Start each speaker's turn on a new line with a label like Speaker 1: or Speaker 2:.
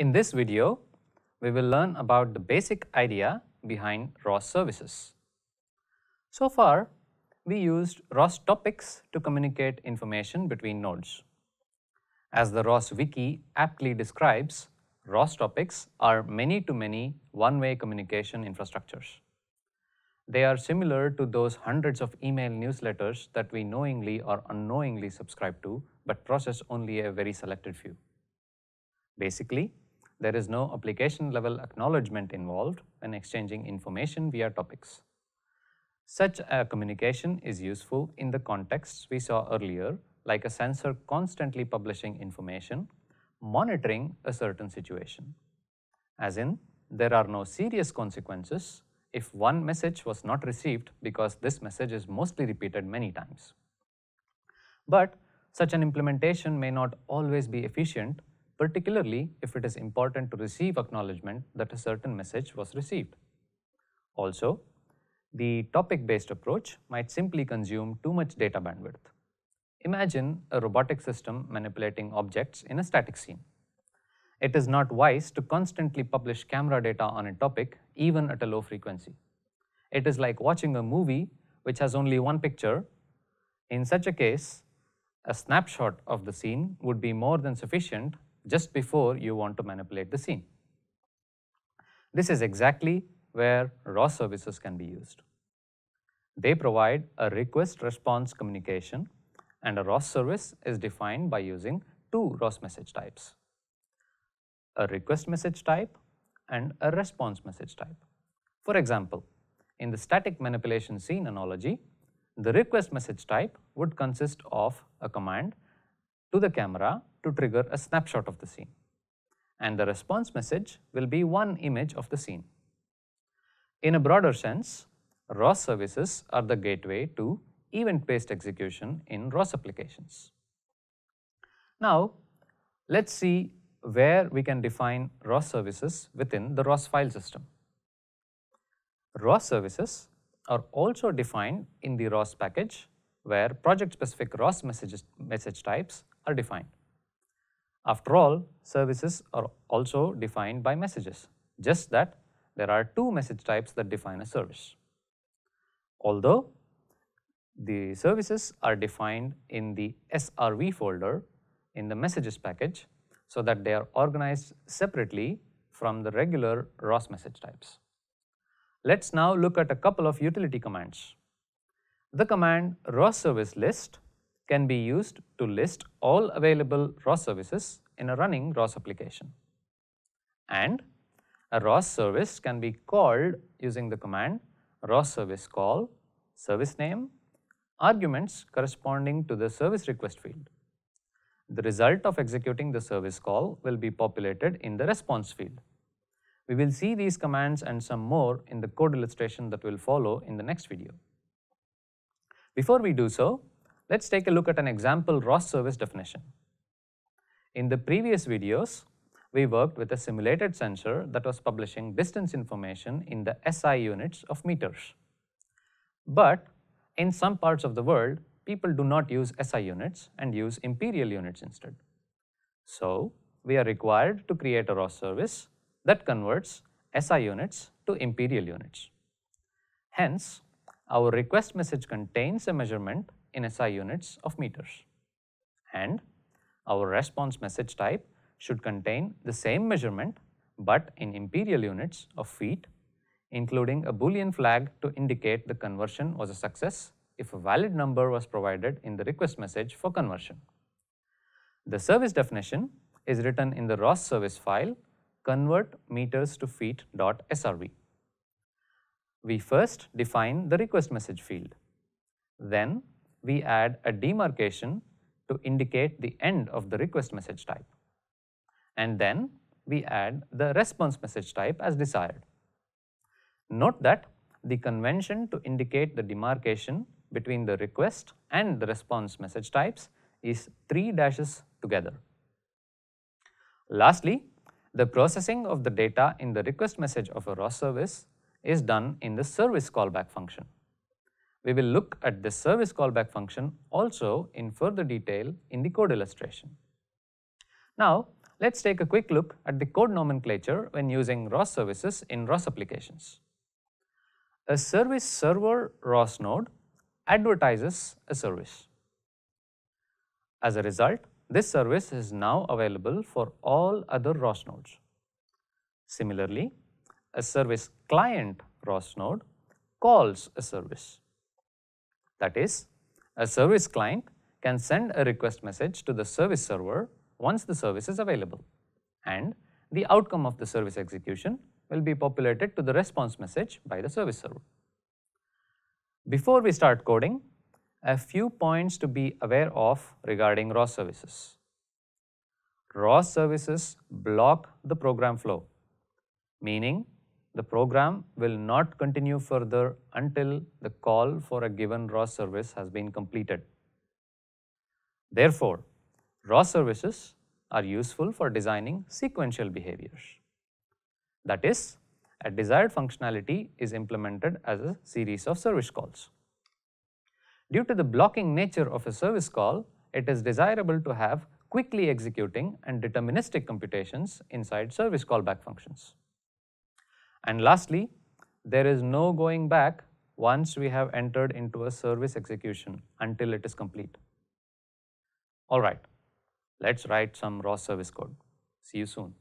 Speaker 1: In this video, we will learn about the basic idea behind ROS services. So far, we used ROS topics to communicate information between nodes. As the ROS wiki aptly describes, ROS topics are many-to-many one-way communication infrastructures. They are similar to those hundreds of email newsletters that we knowingly or unknowingly subscribe to, but process only a very selected few. Basically, there is no application-level acknowledgement involved when exchanging information via topics. Such a communication is useful in the contexts we saw earlier, like a sensor constantly publishing information, monitoring a certain situation. As in, there are no serious consequences if one message was not received because this message is mostly repeated many times. But such an implementation may not always be efficient, particularly if it is important to receive acknowledgement that a certain message was received. Also, the topic-based approach might simply consume too much data bandwidth. Imagine a robotic system manipulating objects in a static scene. It is not wise to constantly publish camera data on a topic, even at a low frequency. It is like watching a movie which has only one picture. In such a case, a snapshot of the scene would be more than sufficient just before you want to manipulate the scene. This is exactly where ROS services can be used. They provide a request-response communication, and a ROS service is defined by using two ROS message types: a request message type and a response message type. For example, in the static manipulation scene analogy, the request message type would consist of a command to the camera to trigger a snapshot of the scene, and the response message will be one image of the scene. In a broader sense, ROS services are the gateway to event-based execution in ROS applications. Now, let's see where we can define ROS services within the ROS file system. ROS services are also defined in the ROS package, where project-specific ROS message types are defined. After all, services are also defined by messages, just that there are two message types that define a service. Although the services are defined in the SRV folder in the messages package, so that they are organized separately from the regular ROS message types. Let's now look at a couple of utility commands. The command ROS service list can be used to list all available ROS services in a running ROS application. And a ROS service can be called using the command ROS service call, service name, arguments corresponding to the service request field. The result of executing the service call will be populated in the response field. We will see these commands and some more in the code illustration that will follow in the next video. Before we do so, let's take a look at an example ROS service definition. In the previous videos, we worked with a simulated sensor that was publishing distance information in the SI units of meters. But in some parts of the world, people do not use SI units and use imperial units instead. So, we are required to create a ROS service that converts SI units to imperial units. Hence, our request message contains a measurement in SI units of meters, and our response message type should contain the same measurement but in imperial units of feet, including a Boolean flag to indicate the conversion was a success if a valid number was provided in the request message for conversion. The service definition is written in the ROS service file convert meters to feet.srv. We first define the request message field. Then we add a demarcation to indicate the end of the request message type. And then we add the response message type as desired. Note that the convention to indicate the demarcation between the request and the response message types is 3 dashes together. Lastly, the processing of the data in the request message of a ROS service is done in the service callback function. We will look at this service callback function also in further detail in the code illustration. Now, Let's take a quick look at the code nomenclature when using ROS services in ROS applications. A service server ROS node advertises a service. As a result, this service is now available for all other ROS nodes. Similarly, a service client ROS node calls a service. That is, a service client can send a request message to the service server once the service is available, and the outcome of the service execution will be populated to the response message by the service server. Before we start coding, a few points to be aware of regarding ROS services. ROS services block the program flow, meaning the program will not continue further until the call for a given ROS service has been completed. Therefore, ROS services are useful for designing sequential behaviors. That is, a desired functionality is implemented as a series of service calls. Due to the blocking nature of a service call, it is desirable to have quickly executing and deterministic computations inside service callback functions. And lastly, there is no going back once we have entered into a service execution until it is complete. All right, let's write some ROS service code. See you soon.